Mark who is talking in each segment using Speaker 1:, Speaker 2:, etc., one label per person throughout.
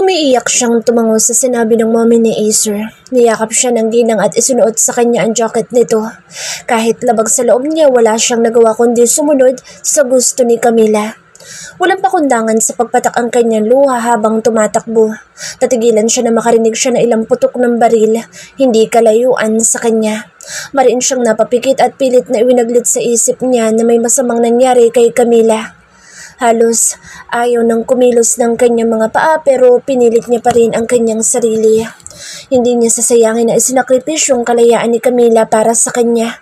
Speaker 1: Umiiyak siyang tumango sa sinabi ng mommy ni Acer. Niyakap siya ng ginang at isunuot sa kanya ang jacket nito. Kahit labag sa loob niya, wala siyang nagawa kundi sumunod sa gusto ni Camila. Walang pakundangan sa pagpatak ang kanyang luha habang tumatakbo. Tatigilan siya na makarinig siya na ilang putok ng baril, hindi kalayuan sa kanya. Mariin siyang napapikit at pilit na iwinaglit sa isip niya na may masamang nangyari kay Camila. Halos ayaw nang kumilos ng kanyang mga paa pero pinilit niya pa rin ang kanyang sarili. Hindi niya sasayangin na isinakripisyo ang kalayaan ni Camila para sa kanya.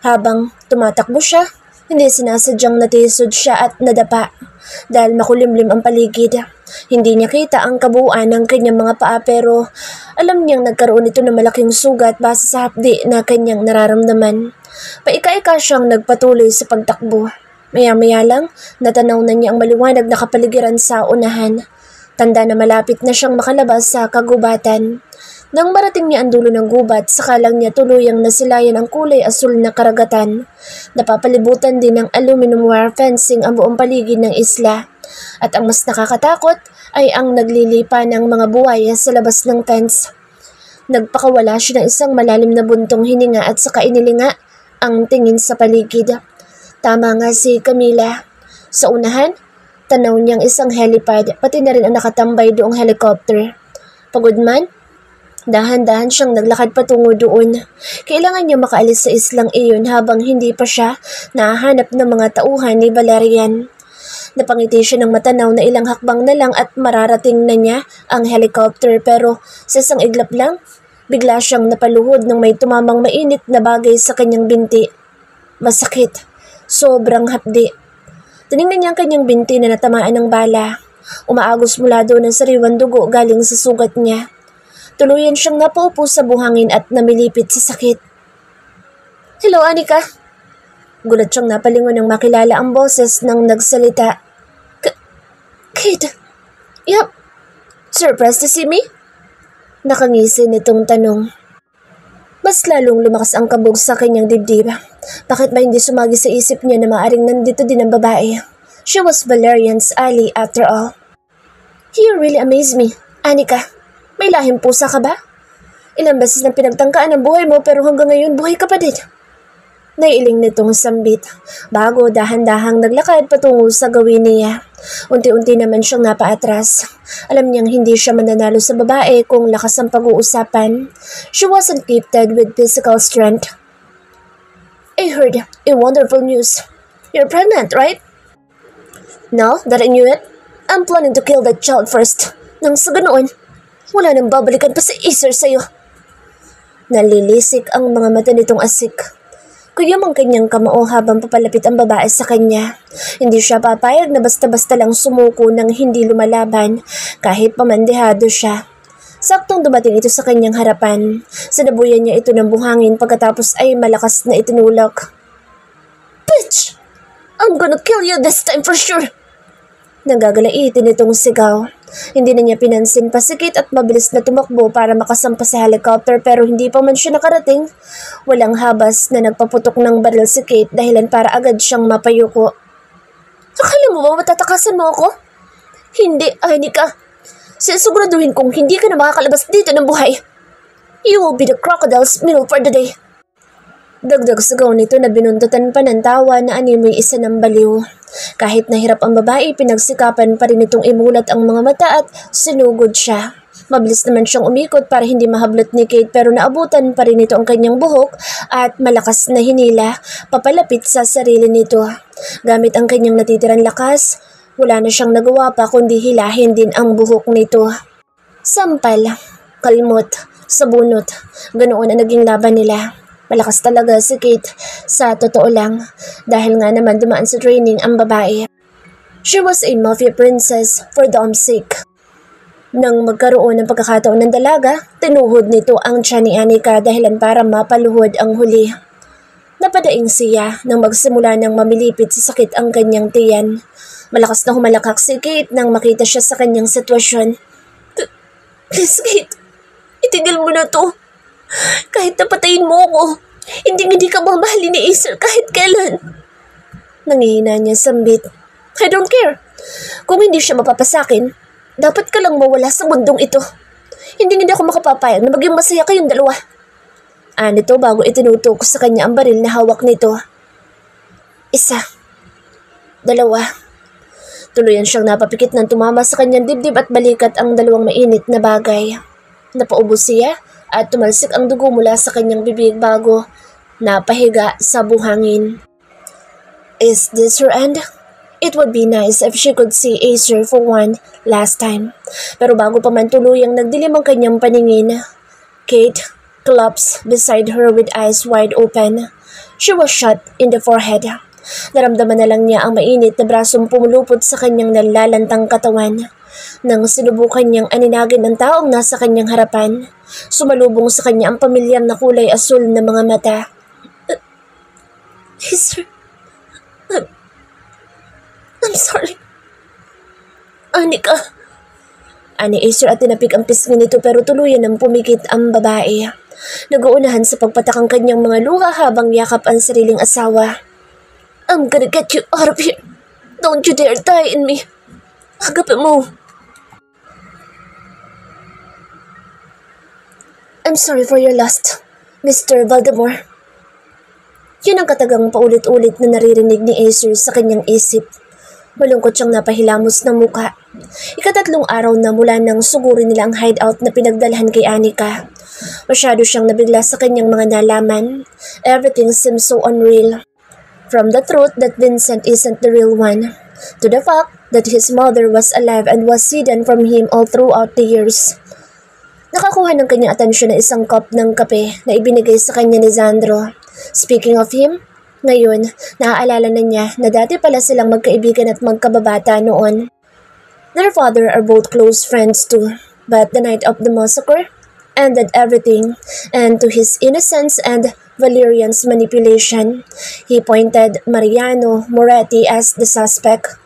Speaker 1: Habang tumatakbo siya, hindi sinasadyang natisod siya at nadapa dahil makulimlim ang paligid. Hindi niya kita ang kabuuan ng kanyang mga paa pero alam niyang nagkaroon ito ng malaking sugat base sa hapdi na kanyang nararamdaman. Paika-ika siyang nagpatuloy sa pagtakbo. Maya-maya lang, natanaw na niya ang maliwanag na kapaligiran sa unahan. Tanda na malapit na siyang makalabas sa kagubatan. Nang marating niya ang dulo ng gubat, saka lang niya tuluyang nasilayan ang kulay asul na karagatan. Napapalibutan din ng aluminum wire fencing ang buong paligid ng isla. At ang mas nakakatakot ay ang naglilipa ng mga buwaya sa labas ng fence. Nagpakawala siya ng isang malalim na buntong hininga at saka inilinga ang tingin sa paligid. Tama nga si Camila. Sa unahan, tanaw niyang isang helipad, pati na rin ang nakatambay doong helicopter. Pagod man, dahan-dahan siyang naglakad patungo doon. Kailangan niya makaalis sa islang iyon habang hindi pa siya nahahanap ng mga tauhan ni Valerian. Napangiti siya ng matanaw na ilang hakbang na lang at mararating na niya ang helicopter pero sa isang iglap lang, bigla siyang napaluhod ng may tumamang mainit na bagay sa kanyang binti. Masakit. Sobrang hapdi. Tinignan niya ang kanyang binti na natamaan ng bala. Umaagos mula doon ang sariwang dugo galing sa sugat niya. Tuluyan siyang napaupo sa buhangin at namilipit sa sakit. "Hello, Anika." Gulat siyang napalingon nang makilala ang boses ng nagsalita. "Kid, yup, surprised to see me?" Nakangisi nitong tanong. Mas lalong lumakas ang kabog sa kanyang dibdib. Bakit ba hindi sumagi sa isip niya na maaring nandito din ang babae? She was Valerian's ally after all. "You really amaze me, Anika. May lahing pusa ka ba? Ilang beses nang pinagtangkaan ang buhay mo pero hanggang ngayon buhay ka pa din." Naiiling nitong sambit, bago dahan-dahang naglakad patungo sa gawin niya. Unti-unti naman siyang napaatras. Alam niyang hindi siya mananalo sa babae kung lakas ang pag-uusapan. She wasn't gifted with physical strength. "I heard a wonderful news. You're pregnant, right?" "Now that I knew it, I'm planning to kill that child first. Nang sa ganoon, wala nang babalikan pa si Acer sa'yo." Nalilisik ang mga mata nitong asik. Kuyam ang kanyang kamao habang papalapit ang babae sa kanya. Hindi siya papayag na basta-basta lang sumuko nang hindi lumalaban kahit pamandehado siya. Saktong dumating ito sa kanyang harapan. Sinabuyan niya ito ng buhangin pagkatapos ay malakas na itinulak. "Bitch! I'm gonna kill you this time for sure!" Nagagalaitin itong sigaw. Hindi na niya pinansin pa si Kate at mabilis na tumakbo para makasampa sa helicopter pero hindi pa man siya nakarating. Walang habas na nagpaputok ng baril si Kate dahilan para agad siyang mapayuko. "Akala mo ba matatakasan mo ako? Hindi, Anika. Sisiguraduhin kong hindi ka na makakalabas dito ng buhay. You will be the crocodile's meal for the day." Dagdag sigaw nito na binuntutan pa ng tawa na animoy isa ng baliw. Kahit nahirap ang babae, pinagsikapan pa rin itong imulat ang mga mata at sinugod siya. Mabilis naman siyang umikot para hindi mahablot ni Kate pero naabutan pa rin ito ang kanyang buhok at malakas na hinila papalapit sa sarili nito. Gamit ang kanyang natitirang lakas, wala na siyang nagawa pa kundi hilahin din ang buhok nito. Sampal, kalmot, sabunot, ganoon ang naging laban nila. Malakas talaga si Kate, sa totoo lang, dahil nga naman dumaan sa training ang babae. She was a mafia princess for Dom's sake. Nang magkaroon ng pagkakataon ng dalaga, tinuhod nito ang tiyan ni Anika dahilan para mapaluhod ang huli. Napadaing siya nang magsimula ng mamilipit sa sakit ang kanyang tiyan. Malakas na humalakak si Kate nang makita siya sa kanyang sitwasyon. "Please, Kate, itigil mo na to. Kahit napatayin mo ako, hindi ka mamahalin ni Acer kahit kailan." Nangihina niya sambit. "I don't care. Kung hindi siya mapapasakin, Dapat ka lang mawala sa mundong ito. Hindi ako makapapayag na maging masaya kayong dalawa. Nito bago itinutok sa kanya ang baril na hawak nito. Isa. Dalawa. Tuluyan siyang napapikit ng tumama sa kanyang dibdib at balikat ang dalawang mainit na bagay. Napaubos siya at tumalsik ang dugo mula sa kanyang bibig bago napahiga sa buhangin. Is this her end? It would be nice if she could see Acer for one last time. Pero bago pa man tuluyang nagdilim ang kanyang paningin, Kate collapsed beside her with eyes wide open. She was shot in the forehead. Naramdaman na lang niya ang mainit na brasong pumulupot sa kanyang nalalantang katawan. Nang sinubukan niyang aninagin ng taong nasa kanyang harapan, sumalubong sa kanya ang pamilyar na kulay asul na mga mata. Acer, I'm sorry. Anika. Ani Acer at tinapik ang pisngi nito pero tuluyan ng pumikit ang babae. Nag-uunahan sa pagpatak ang kanyang mga luha habang yakap ang sariling asawa. I'm gonna get you out of here. Don't you dare die in me. Agapin mo. I'm sorry for your loss, Mr. Voldemort. Yun ang katagang paulit-ulit na naririnig ni Acer sa kanyang isip. Malungkot siyang napahilamos ng muka. Ikatatlong araw na mula nang sugurin nila ang hideout na pinagdalhan kay Anika. Masyado siyang nabigla sa kanyang mga nalaman. Everything seems so unreal. From the truth that Vincent isn't the real one, to the fact that his mother was alive and was hidden from him all throughout the years. Nakakuha ng kanyang atensyon na isang cup ng kape na ibinigay sa kanya ni Xandro. Speaking of him, ngayon, naaalala na niya na dati pala silang magkaibigan at magkababata noon. Their father are both close friends too, but the night of the massacre ended everything, and to his innocence and Valerian's manipulation, he pointed Mariano Moretti as the suspect.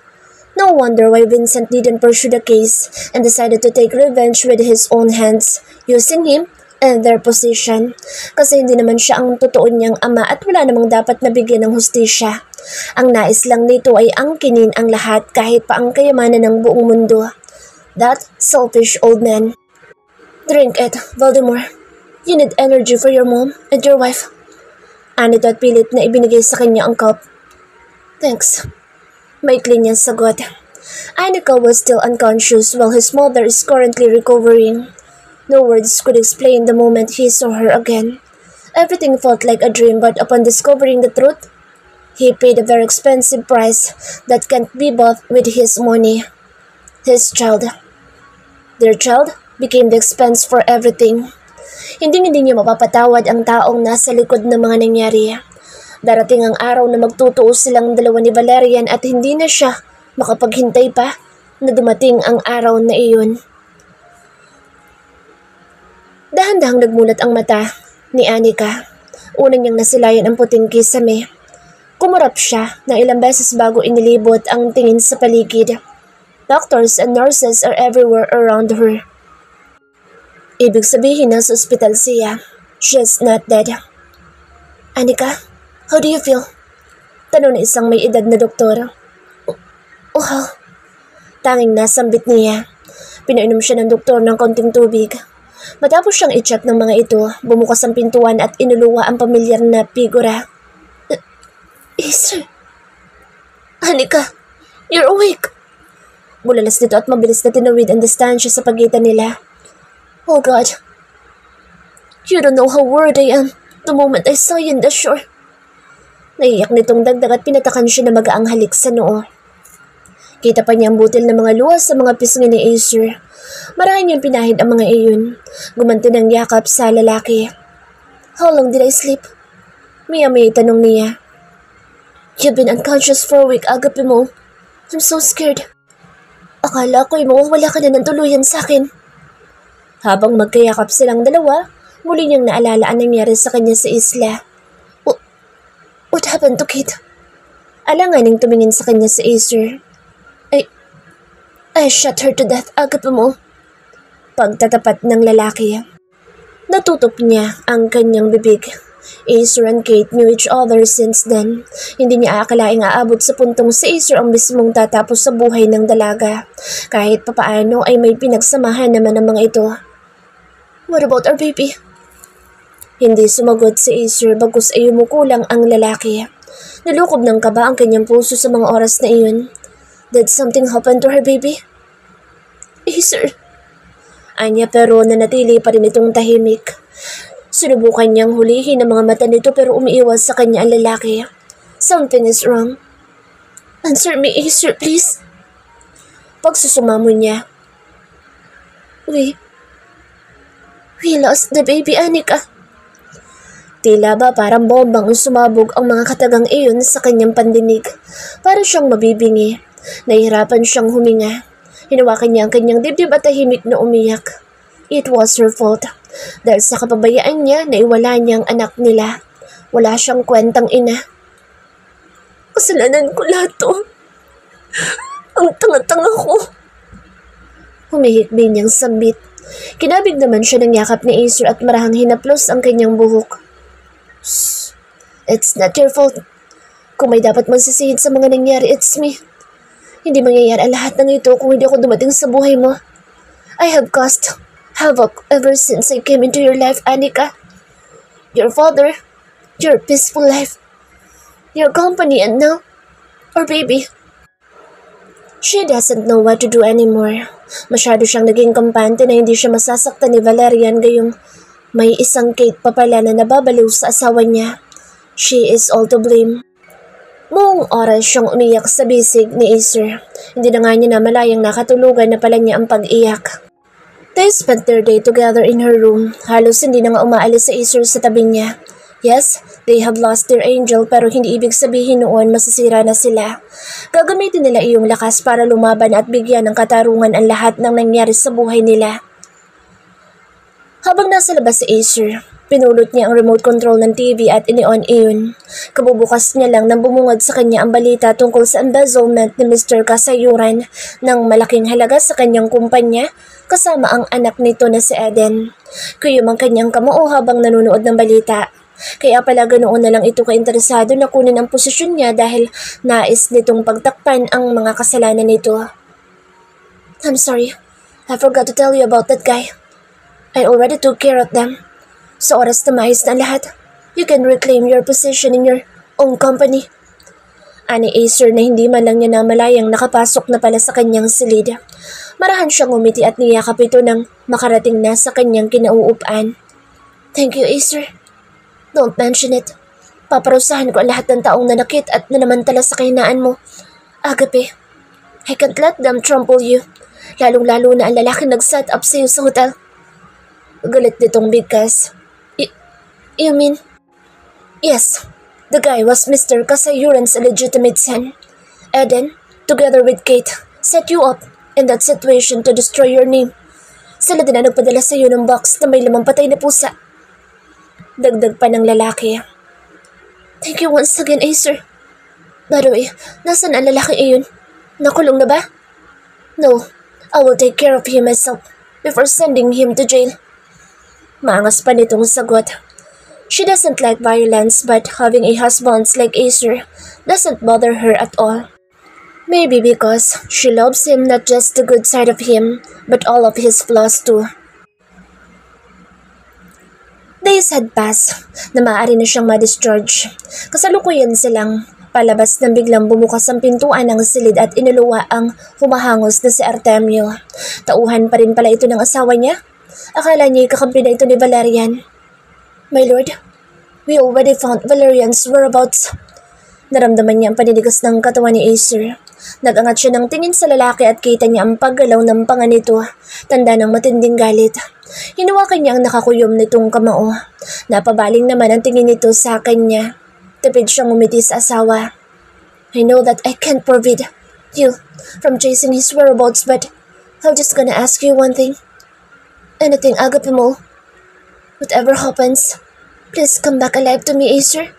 Speaker 1: No wonder why Vincent didn't pursue the case and decided to take revenge with his own hands, using him and their position. Kasi hindi naman siya ang totoo niyang ama at wala namang dapat nabigyan ng hustisya. Ang nais lang nito ay angkinin ang lahat kahit pa ang kayamanan ng buong mundo. That selfish old man. Drink it, Voldemort. You need energy for your mom and your wife. Anito at pilit na ibinigay sa kanya ang cup. Thanks. Maikli niyang sagot. Anika was still unconscious while his mother is currently recovering. No words could explain the moment he saw her again. Everything felt like a dream, but upon discovering the truth, he paid a very expensive price that can't be bought with his money. His child. Their child became the expense for everything. Hindi niya mapapatawad ang taong nasa likod ng mga nangyari. Darating ang araw na magtutuos silang dalawa ni Valerian at hindi na siya makapaghintay pa na dumating ang araw na iyon. Dahan-dahang nagmulat ang mata ni Anika. Una niyang nasilayan ang puting kisame. Kumurap siya na ilang beses bago inilibot ang tingin sa paligid. Doctors and nurses are everywhere around her. Ibig sabihin nasa ospital siya. She's not dead. Anika, how do you feel? Tanong na isang may edad na doktor. Oh, tanging nasambit niya. Pinainom siya ng doktor ng konting tubig. Matapos siyang i-check ng mga ito, bumukas ang pintuan at inuluwa ang pamilyar na figura. Acer. Anika, you're awake. Bulalas nito at mabilis na tinawid ang distansya sa pagitan nila. Oh God. You don't know how worried I am the moment I saw you in the shore. Naiyak nitong dagdag at pinatakan siya na magaang halik sa noo. Kita pa niya ang butil na mga luha sa mga pisngi ni Acer. Marahan niyang pinahid ang mga iyon. Gumanti ng yakap sa lalaki. How long did I sleep? Maya-maya tanong niya. You've been unconscious for a week, agapi mo. I'm so scared. Akala ko'y mawawala ka na ng tuluyan sa akin. Habang magkayakap silang dalawa, muli niyang naalala ang nangyari sa kanya sa isla. What happened to Kate? Alanganing tumingin sa kanya sa Acer. I shot her to death, agapi mo. Pagtatapat ng lalaki. Natutop niya ang kanyang bibig. Acer and Kate knew each other since then. Hindi niya aakalaing aabot sa puntong si Acer ang mismong tatapos sa buhay ng dalaga. Kahit papaano ay may pinagsamahan naman ang mga ito. What about our baby? Hindi sumagot si Acer bagkus ay umukulang ang lalaki. Nalukob ng kaba ang kanyang puso sa mga oras na iyon. Did something happen to her baby? Acer. Anya pero nanatili pa rin itong tahimik. Sinubukan niyang hulihin ang mga mata nito pero umiiwas sa kanya ang lalaki. Something is wrong. Answer me, Acer, please. Pagsusumamo niya. We lost the baby, Anika. Tila ba parang bombang sumabog ang mga katagang iyon sa kanyang pandinig. Para siyang mabibingi. Nahihirapan siyang huminga. Hinawakan niya ang kanyang dibdib at tahimik na umiyak. It was her fault. Dahil sa kapabayaan niya, naiwala niya ang anak nila. Wala siyang kwentang ina. Kasalanan ko lahat to. Ang tanga-tanga ko. Humihikbi niyang sambit. Kinabig naman siya ng yakap ni Acer at marahang hinaplos ang kanyang buhok. Shh. It's not your fault. Kung may dapat magsisihid sa mga nangyari, it's me. Hindi mangyayari ang lahat ng ito kung hindi ako dumating sa buhay mo. I have caused havoc ever since I came into your life, Anika. Your father, your peaceful life, your company, and now, our baby. She doesn't know what to do anymore. Masyado siyang naging kampante na hindi siya masasaktan ni Valerian gayong may isang Kate pa pala na nababaliw sa asawa niya. She is all to blame. Buong oras siyang umiyak sa bisig ni Acer. Hindi na nga niya namalayang nakatulugan na pala niya ang pag-iyak. They spent their day together in her room. Halos hindi na nga umaalis sa Acer sa tabi niya. Yes, they have lost their angel pero hindi ibig sabihin noon masisira na sila. Gagamitin nila iyong lakas para lumaban at bigyan ng katarungan ang lahat ng nangyari sa buhay nila. Habang nasa labas si Acer, pinulot niya ang remote control ng TV at ini-on iyon. Kabubukas niya lang nang bumungad sa kanya ang balita tungkol sa embezzlement ni Mr. Kasayuran ng malaking halaga sa kanyang kumpanya kasama ang anak nito na si Eden. Kuyom ang kanyang kamao habang nanonood ng balita. Kaya pala ganoon na lang ito kainteresado na kunin ang posisyon niya dahil nais nitong pagtakpan ang mga kasalanan nito. I'm sorry, I forgot to tell you about that guy. I already took care of them. Sa oras na maayos na lahat, you can reclaim your position in your own company. Ani Acer na hindi man lang niya namalayang nakapasok na pala sa kanyang silid. Marahan siyang umiti at niyakap ito nang makarating na sa kanyang kinauupan. Thank you, Acer. Don't mention it. Paparusahan ko ang lahat ng taong nanakit at nanamantala sa kahinaan mo. Agape, I can't let them trample you. Lalong-lalo na ang lalaki nag-set up sa iyo sa hotel. Galit nitong bigkas. You mean? Yes, the guy was Mr. Kasayuran's illegitimate son. Eden, together with Kate, set you up in that situation to destroy your name. Sila din ang nagpadala sa iyo ng box na may lamang patay na pusa. Dagdag pa ng lalaki. Thank you once again, Acer. By the way, nasan ang lalaki iyon? Nakulong na ba? No, I will take care of him myself before sending him to jail. Maangas pa nitong sagot. She doesn't like violence but having a husband like Acer doesn't bother her at all. Maybe because she loves him not just the good side of him, but all of his flaws too. Days had passed na maaari na siyang ma-discharge. Kasalukuyan silang palabas nang biglang bumukas ang pintuan ng silid at inuluwa ang humahangos na si Artemio. Tauhan pa rin pala ito ng asawa niya. Akala niya kakampi na ito ni Valerian. My lord, we already found Valerian's whereabouts. Naramdaman niya ang paninigas ng katawan ni Acer. Nag-angat siya ng tingin sa lalaki at kita niya ang paggalaw ng panga nito, tanda ng matinding galit. Hinawakan niya ang nakakuyom nitong kamao. Napabaling naman ang tingin nito sa kanya. Tipid siyang umiti sa asawa. I know that I can't prevent you from chasing his whereabouts but I'm just gonna ask you one thing. Anything, Agape mo. Whatever happens, please come back alive to me, Acer.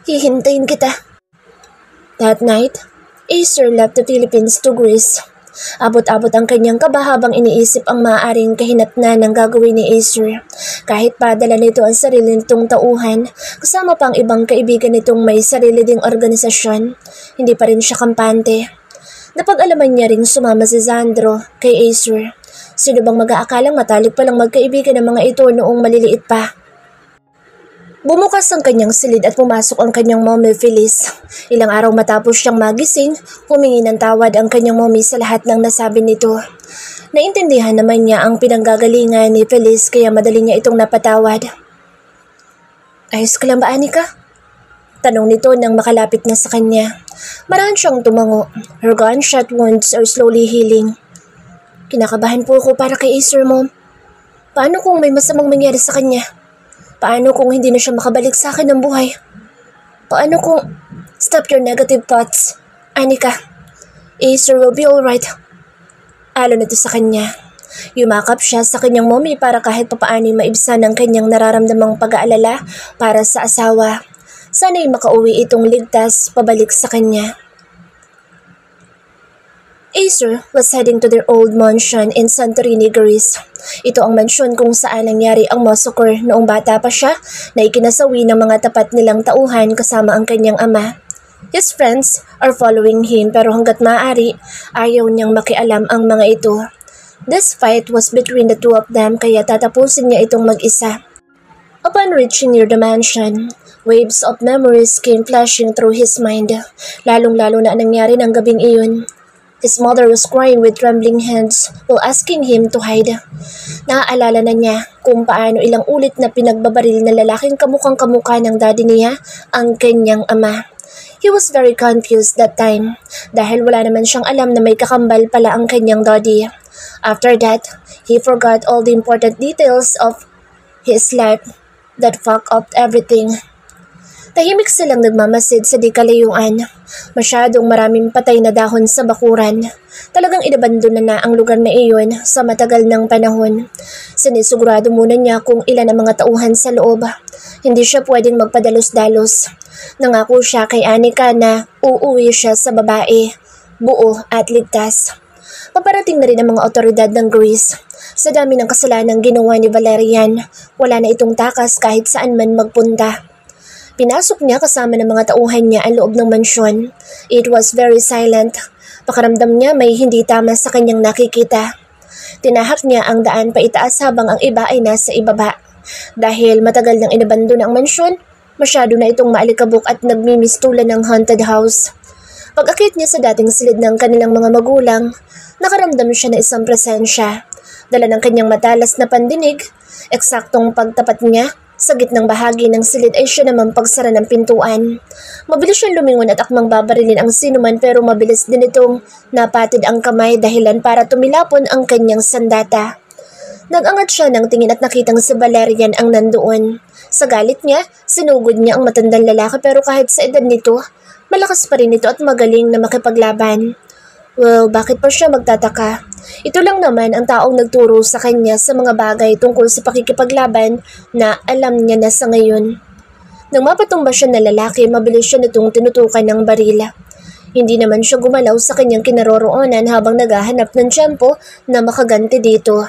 Speaker 1: Hihintayin kita. That night, Acer left the Philippines to Greece. Abot-abot ang kanyang kaba habang iniisip ang maaaring kahinatnan ng gagawin ni Acer. Kahit padala nito ang sarili nitong tauhan, kasama pa ang ibang kaibigan nitong may sarili ding organisasyon, hindi pa rin siya kampante. Napag-alaman niya ring sumama si Xandro kay Acer. Sino bang mag-aakalang matalik palang magkaibigan ng mga ito noong maliliit pa? Bumukas ang kanyang silid at pumasok ang kanyang mommy Feliz. Ilang araw matapos siyang magising, humingi ng tawad ang kanyang mommy sa lahat ng nasabi nito. Naintindihan naman niya ang pinanggagalingan ni Feliz kaya madali niya itong napatawad. Ayos ka lang ba, Anika? Tanong nito nang makalapit na sa kanya. Marahan siyang tumango. Her gunshot wounds are slowly healing. Kinakabahan po ako para kay Acer, Mom. Paano kung may masamang mangyari sa kanya? Paano kung hindi na siya makabalik sa akin ng buhay? Paano kung... Stop your negative thoughts, Anika. Acer will be alright. Alon ito sa kanya. Yumakap siya sa kanyang mommy para kahit papaano maibsan ang kanyang nararamdamang pag-aalala para sa asawa. Sana'y makauwi itong ligtas pabalik sa kanya. Acer was heading to their old mansion in Santorini, Greece. Ito ang mansyon kung saan nangyari ang massacre noong bata pa siya na ikinasawi ng mga tapat nilang tauhan kasama ang kanyang ama. His friends are following him pero hanggat maaari, ayaw niyang makialam ang mga ito. This fight was between the two of them kaya tatapusin niya itong mag-isa. Upon reaching near the mansion, waves of memories came flashing through his mind, lalong-lalo na nangyari ng gabing iyon. His mother was crying with trembling hands while asking him to hide. Naaalala na niya kung paano ilang ulit na pinagbabaril na lalaking kamukhang-kamukha ng daddy niya ang kanyang ama. He was very confused that time dahil wala naman siyang alam na may kakambal pala ang kanyang daddy. After that, he forgot all the important details of his life that fucked up everything. Tahimik silang nagmamasid sa di kalayuan. Masyadong maraming patay na dahon sa bakuran. Talagang inabandona na ang lugar na iyon sa matagal ng panahon. Sinisigurado muna niya kung ilan ang mga tauhan sa loob. Hindi siya pwedeng magpadalos-dalos. Nangako siya kay Anika na uuwi siya sa babae, buo at ligtas. Paparating na rin ang mga otoridad ng Greece. Sa dami ng kasalanang ginawa ni Valerian, wala na itong takas kahit saan man magpunta. Pinasok niya kasama ng mga tauhan niya ang loob ng mansyon. It was very silent. Pakaramdam niya may hindi tama sa kanyang nakikita. Tinahak niya ang daan paitaas habang ang iba ay nasa ibaba. Dahil matagal nang inabandon ang mansyon, masyado na itong maalikabok at nagmimistulan ng haunted house. Pag-akit niya sa dating silid ng kanilang mga magulang, nakaramdam siya ng isang presensya. Dala ng kanyang matalas na pandinig, eksaktong pagtapat niya, sa gitnang bahagi ng silid ay siya naman pagsara ng pintuan. Mabilis siyang lumingon at akmang babarilin ang sinuman pero mabilis din itong napatid ang kamay dahilan para tumilapon ang kanyang sandata. Nag-angat siya ng tingin at nakitang si Valerian ang nandoon. Sa galit niya, sinugod niya ang matandang lalaki pero kahit sa edad nito, malakas pa rin ito at magaling na makipaglaban. Well, bakit pa siya magtataka? Ito lang naman ang taong nagturo sa kanya sa mga bagay tungkol sa pakikipaglaban na alam niya na sa ngayon. Nang mapatumba siya na lalaki, mabilis siya nitong tinutukan ng barila. Hindi naman siya gumalaw sa kanyang kinaroroonan habang naghahanap ng tiyempo na makaganti dito.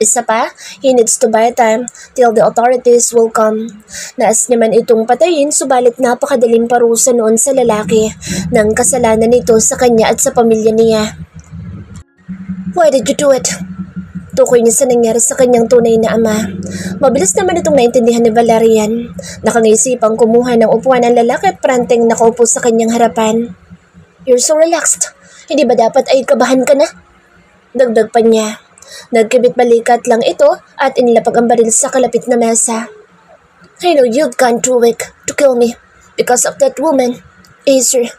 Speaker 1: Isa pa, he needs to buy time till the authorities will come. Naas naman itong patayin subalit napakadaling parusa noon sa lalaki ng kasalanan nito sa kanya at sa pamilya niya. Why did you do it? Tukoy niya sa nangyari sa kanyang tunay na ama. Mabilis naman itong naintindihan ni Valerian. Nakangisipang kumuha ng upuan ang lalaki at pranteng nakaupo sa kanyang harapan. You're so relaxed. Hindi ba dapat ay kabahan ka na? Dagdag pa niya. Nagkibit balikat lang ito at inilapag ang baril sa kalapit na mesa. I know you've gone too weak to kill me because of that woman, Acer.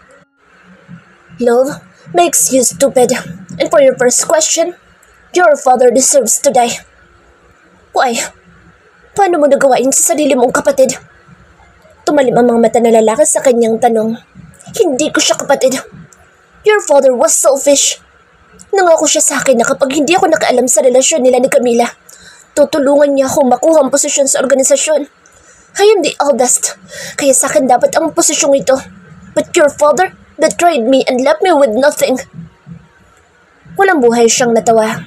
Speaker 1: Love makes you stupid. And for your first question, your father deserves to die. Why? Paano mo nagawain sa sarili mong kapatid? Tumalim ang mga mata na lalaki sa kanyang tanong. Hindi ko siya kapatid. Your father was selfish. Nangako siya sa akin na kapag hindi ako nakaalam sa relasyon nila ni Camila, tutulungan niya akong makuha ang posisyon sa organisasyon. I am the eldest, kaya sa akin dapat ang posisyong ito. But your father betrayed me and left me with nothing. Walang buhay siyang natawa.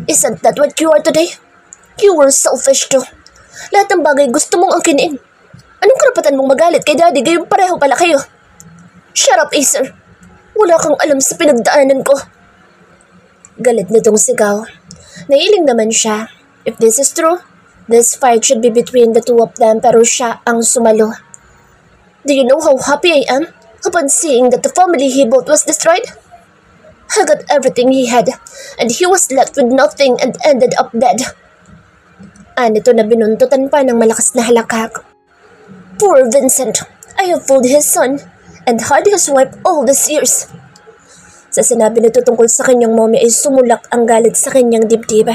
Speaker 1: Isn't that what you are today? You were selfish too. Lahat ng bagay gusto mong angkinin. Anong karapatan mong magalit kay Daddy gayong pareho pala kayo? Shut up, Acer. Wala kang alam sa pinagdaanan ko. Galit nitong sigaw. Nailing naman siya. If this is true, this fight should be between the two of them pero siya ang sumalo. Do you know how happy I am upon seeing that the family he built was destroyed? I got everything he had, and he was left with nothing and ended up dead. Anito na binuntutan pa ng malakas na halakak. Poor Vincent, I have fooled his son and had his wife all these years. Sa sinabi nito tungkol sa kanyang mommy ay sumulak ang galit sa kanyang dibdib.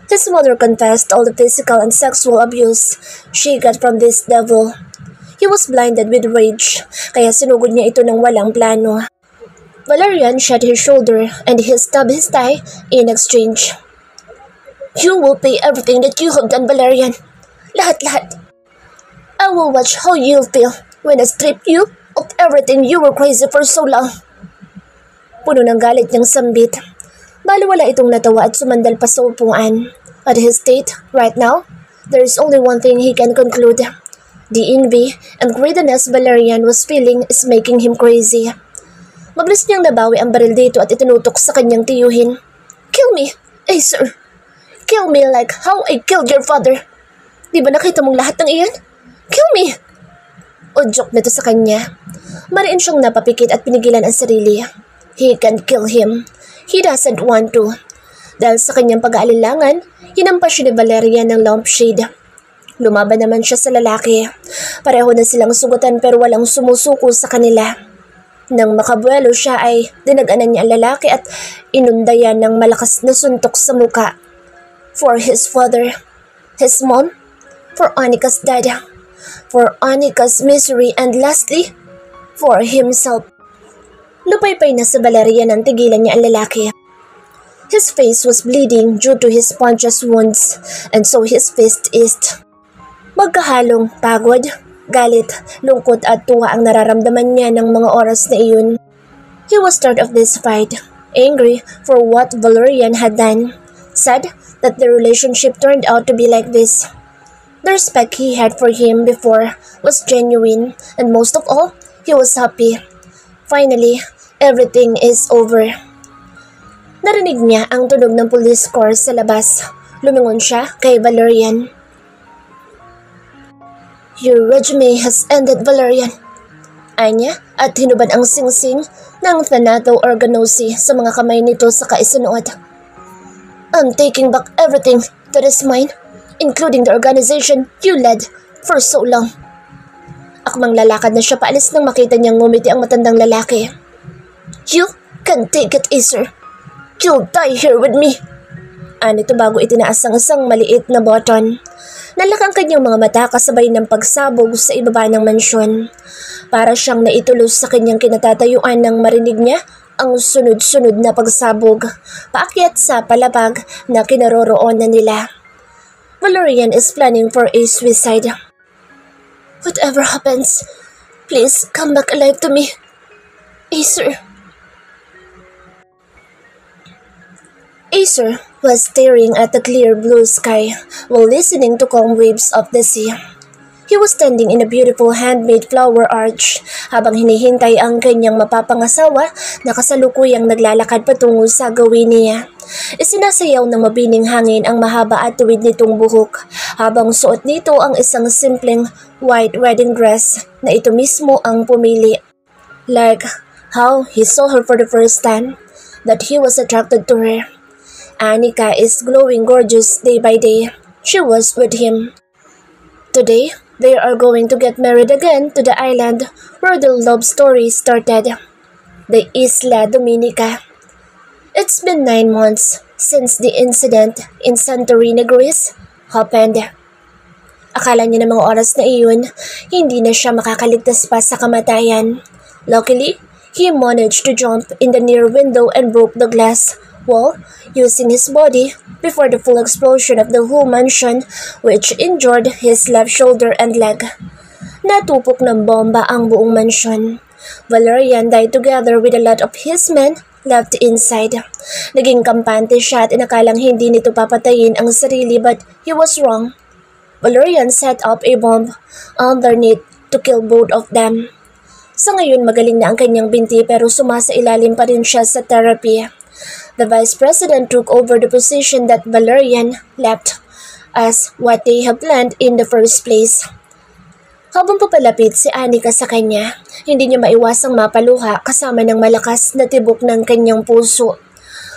Speaker 1: His mother confessed all the physical and sexual abuse she got from this devil. He was blinded with rage, kaya sinugod niya ito ng walang plano. Valerian shot his shoulder and he stabbed his thigh in exchange. You will pay everything that you have done, Valerian. Lahat-lahat. I will watch how you'll feel when I strip you of everything you were crazy for so long. Puno ng galit niyang sambit. Baliwala itong natawa at sumandal pa sa upuan. At his state, right now, there is only one thing he can conclude. The envy and greediness Valerian was feeling is making him crazy. Mabilis niyang nabawi ang baril dito at itinutok sa kanyang tiyuhin. Kill me, Acer. Kill me like how I killed your father. Di ba nakita mong lahat ng iyan? Kill me! Udyok nito sa kanya. Mariin siyang napapikit at pinigilan ang sarili. He can't kill him. He doesn't want to. Dahil sa kanyang pag-aalilangan, hinampas siya ni Valerian ng lampshade. Lumaban naman siya sa lalaki. Pareho na silang sugatan pero walang sumusuko sa kanila. Nang makabuelo siya ay dinaganan niya ang lalaki at inundayan ng malakas na suntok sa muka. For his father, his mom, for Annika's dad, for Annika's misery, and lastly, for himself. Lupay-pay na sa Valerian nang tigilan niya ang lalaki. His face was bleeding due to his punches wounds, and so his fist eased. Magkahalong pagod, galit, lungkot at tuwa ang nararamdaman niya ng mga oras na iyon. He was tired of this fight, angry for what Valerian had done, sad that the relationship turned out to be like this. The respect he had for him before was genuine, and most of all, he was happy. Finally, everything is over. Narinig niya ang tunog ng police car sa labas. Lumingon siya kay Valerian. Your regime has ended, Valerian. Anya at hinubad ang singsing ng Thanato Organosi sa mga kamay nito sa kaisunuot. I'm taking back everything that is mine, including the organization you led for so long. Akmang lalakad na siya paalis nang makita niyang ngumiti ang matandang lalaki. You can take it, Acer. You'll die here with me. Anito bago itinaas ang isang maliit na button. Nalak ang kanyang mga mata kasabay ng pagsabog sa ibaba ng mansyon. Para siyang naitulos sa kanyang kinatatayuan nang marinig niya ang sunod-sunod na pagsabog, paakyat sa palapag na kinaroroonan nila. Valerian is planning for a suicide. Whatever happens, please come back alive to me, Acer. Acer was staring at the clear blue sky while listening to calm waves of the sea. He was standing in a beautiful handmade flower arch habang hinihintay ang kanyang mapapangasawa na kasalukuyang naglalakad patungo sa gawin niya. Isinasayaw ng mabining hangin ang mahaba at tuwid nitong buhok habang suot nito ang isang simpleng white wedding dress na ito mismo ang pumili. Like how he saw her for the first time, that he was attracted to her. Annika is glowing gorgeous day by day. She was with him. Today, they are going to get married again to the island where the love story started, the Isla Dominica. It's been 9 months since the incident in Santorini, Greece happened. Akala niya ng mga oras na iyon, hindi na siya makakaligtas pa sa kamatayan. Luckily, he managed to jump in the near window and broke the glass wall using his body before the full explosion of the whole mansion, which injured his left shoulder and leg. Natupok ng bomba ang buong mansion. Valerian died together with a lot of his men left inside. Naging kampante siya at inakalang hindi nito papatayin ang sarili but he was wrong. Valerian set up a bomb underneath to kill both of them. Sa ngayon magaling na ang kanyang binti pero sumasailalim pa rin siya sa therapy. The Vice President took over the position that Valerian left as what they have planned in the first place. Habang papalapit si Annika sa kanya, hindi niya maiwasang mapaluha kasama ng malakas na tibok ng kanyang puso.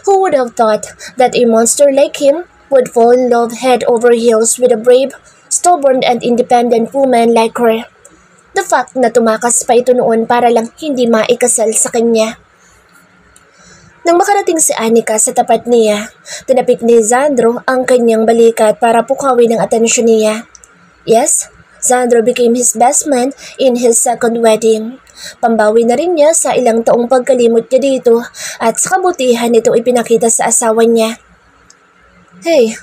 Speaker 1: Who would have thought that a monster like him would fall in love head over heels with a brave, stubborn and independent woman like her? The fact na tumakas pa ito noon para lang hindi maikasal sa kanya. Nang makarating si Annika sa tapat niya, tinapik ni Xandro ang kanyang balikat para pukawin ang atensyon niya. Yes, Xandro became his best man in his second wedding. Pambawi na rin niya sa ilang taong pagkalimot niya dito at sa kabutihan ito ipinakita sa asawa niya. Hey,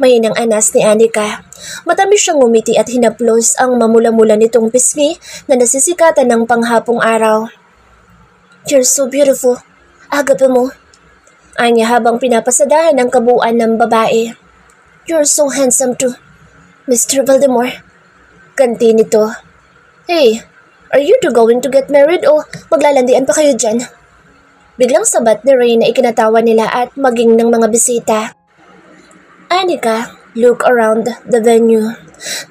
Speaker 1: mahinang anas ni Annika. Matamis siyang ngumiti at hinaplos ang mamula-mula nitong pisngi na nasisikatan ng panghapong araw. You're so beautiful. Agape mo. Anya habang pinapasadahan ang kabuuan ng babae. You're so handsome too, Mr. Valdemar. Kanti nito. Hey, are you two going to get married o maglalandian pa kayo dyan? Biglang sabat ni Ray na ikinatawa nila at maging ng mga bisita. Annika, look around the venue.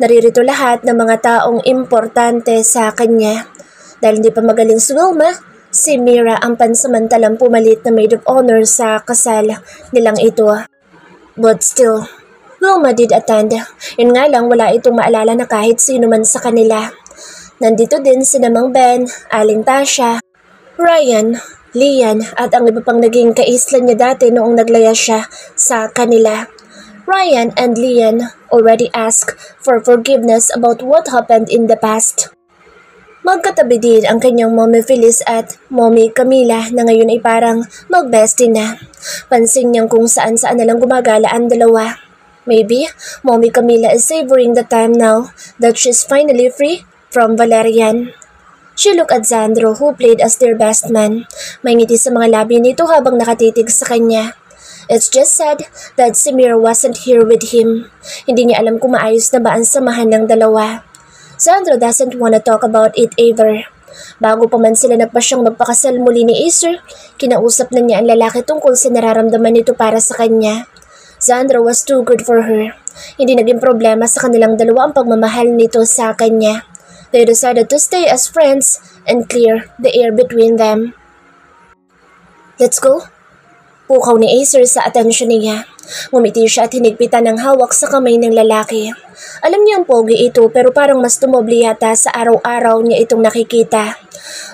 Speaker 1: Naririto lahat ng mga taong importante sa kanya. Dahil hindi pa magaling si Wilma, si Mira ang pansamantalang pumalit na maid of honor sa kasal nilang ito. But still, Wilma did attend. Yun nga lang wala itong maalala na kahit sino man sa kanila. Nandito din si Namang Ben, Aling Tasha, Ryan, Lian at ang iba pang naging kaislan niya dati noong naglaya siya sa kanila. Ryan and Lian already asked for forgiveness about what happened in the past. Magkatabi din ang kanyang Mommy Phyllis at Mommy Camila na ngayon ay parang mag-bestie na. Pansin niyang kung saan-saan nalang gumagala ang dalawa. Maybe Mommy Camila is savoring the time now that she's finally free from Valerian. She looked at Xandro who played as their best man. May ngiti sa mga labi nito habang nakatitig sa kanya. It's just sad that si Mira wasn't here with him. Hindi niya alam kung maayos na ba ang samahan ng dalawa. Xandro doesn't wanna talk about it either. Bago pa man sila nagpasyang magpakasal muli ni Acer, kinausap na niya ang lalaki tungkol sa nararamdaman nito para sa kanya. Xandro was too good for her. Hindi naging problema sa kanilang dalawa ang pagmamahal nito sa kanya. They decided to stay as friends and clear the air between them. Let's go. Pukaw ni Acer sa atensyon niya. Ngumiti siya at hinigpitan ng hawak sa kamay ng lalaki. Alam niya ang pogi ito pero parang mas tumobli yata sa araw-araw niya itong nakikita.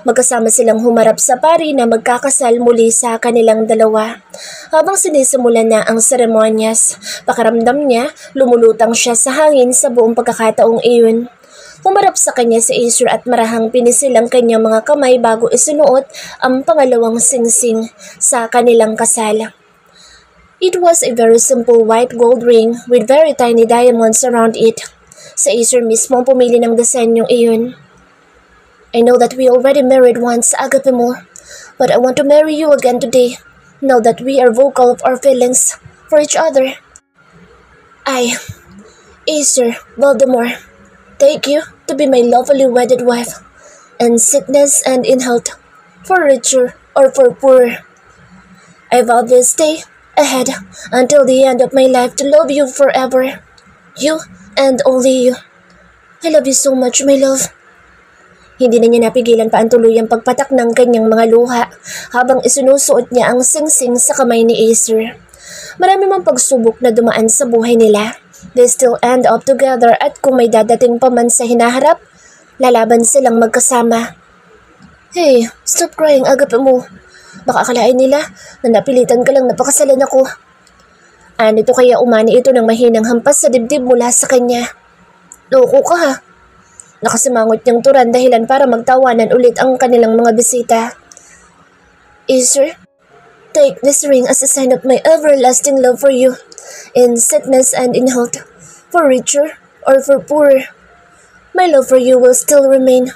Speaker 1: Magkasama silang humarap sa pari na magkakasal muli sa kanilang dalawa. Habang sinisimulan na ang seremonyas, pakiramdam niya lumulutang siya sa hangin sa buong pagkakataong iyon. Humarap sa kanya si Acer at marahang pinisil ang kanyang mga kamay bago isinuot ang pangalawang singsing sa kanilang kasal. It was a very simple white gold ring with very tiny diamonds around it. Si Acer mismo ang pumili ng disenyong iyon. I know that we already married once, Agape mo, but I want to marry you again today, now that we are vocal of our feelings for each other. I, Acer Voldemort, take you to be my lovely wedded wife, in sickness and in health, for richer or for poorer. I vow this day ahead until the end of my life to love you forever. You and only you. I love you so much, my love. Hindi na niya napigilan pa ang tuluyang pagpatak ng kanyang mga luha habang isinusuot niya ang singsing sa kamay ni Acer. Marami mang pagsubok na dumaan sa buhay nila. They still end up together at kung may dadating pa man sa hinaharap, lalaban silang magkasama. Hey, stop crying, Agape mo. Baka akalain nila na napilitan ka lang napakasalan ako. Anito kaya umani ito ng mahinang hampas sa dibdib mula sa kanya. Loko ka ha. Nakasimangot niyang turan dahilan para magtawanan ulit ang kanilang mga bisita. Acer, take this ring as a sign of my everlasting love for you, in sickness and in health, for richer or for poorer. My love for you will still remain.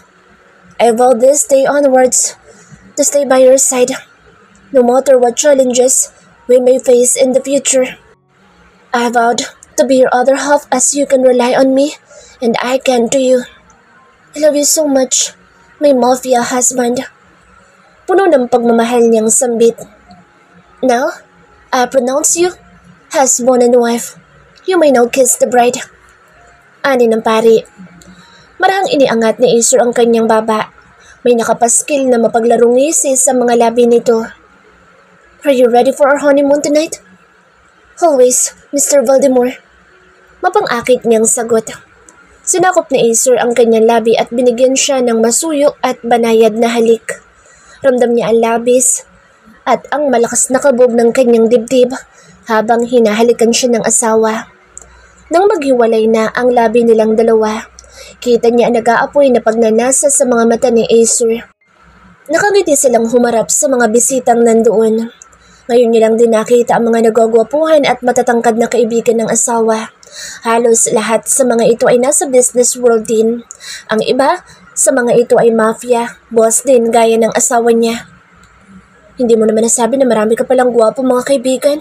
Speaker 1: I vow this day onwards to stay by your side, no matter what challenges we may face in the future. I vowed to be your other half as you can rely on me and I can to you. I love you so much, my mafia husband. Puno ng pagmamahal niyang sambit. Now, I pronounce you husband and wife. You may now kiss the bride. Ani ng pari. Marahang iniangat ni Acer ang kanyang baba. May nakapaskil na mapaglarong ngisi sa mga labi nito. Are you ready for our honeymoon tonight? Always, Mr. Voldemort. Mapang-akit niyang sagot. Sinakop ni Acer ang kanyang labi at binigyan siya ng masuyok at banayad na halik. Ramdam niya ang labis at ang malakas na kabog ng kanyang dibdib habang hinahalikan siya ng asawa. Nang maghiwalay na ang labi nilang dalawa, kita niya ang nag-aapoy na pagnanasa sa mga mata ni Acer. Nakangiti silang humarap sa mga bisitang nandoon. Ngayon nilang din nakita ang mga nagwagwapuhan at matatangkad na kaibigan ng asawa. Halos lahat sa mga ito ay nasa business world din. Ang iba sa mga ito ay mafia, boss din gaya ng asawa niya. Hindi mo naman nasabi na marami ka palang gwapo mga kaibigan?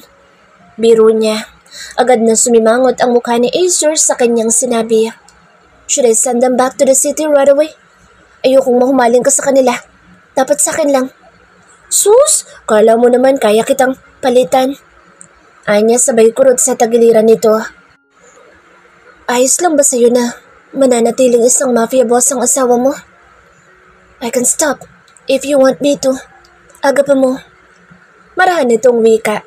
Speaker 1: Biro niya. Agad na sumimangot ang mukha ni Acer sa kanyang sinabi. Should I send them back to the city right away? Ayokong mahumaling ka sa kanila. Dapat sa akin lang. Sus, kala mo naman kaya kitang palitan. Anya sabay kurot sa tagiliran nito. Ayos lang ba sa'yo na mananatiling isang mafia boss ang asawa mo? I can stop if you want me to. Aga pa mo. Marahan nitong wika.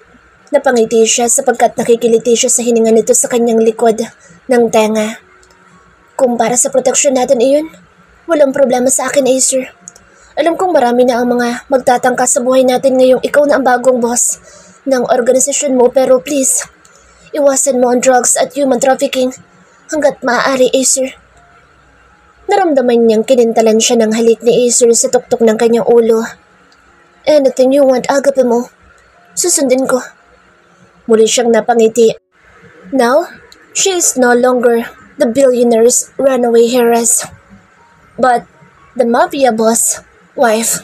Speaker 1: Napangiti siya sapagkat nakikiliti siya sa hininga nito sa kanyang likod ng tenga. Kung para sa proteksyon natin iyon, walang problema sa akin, Acer. Alam kong marami na ang mga magtatangka sa buhay natin ngayong ikaw na ang bagong boss ng organisasyon mo pero please, iwasan mo ang drugs at human trafficking hanggat maaari, Acer. Naramdaman niyang kinintalan siya ng halik ni Acer sa tuktok ng kanyang ulo. Anything you want, agape mo. Susundin ko. Muli siyang napangiti. Now, she is no longer the billionaire's runaway heiress, but the mafia boss wife.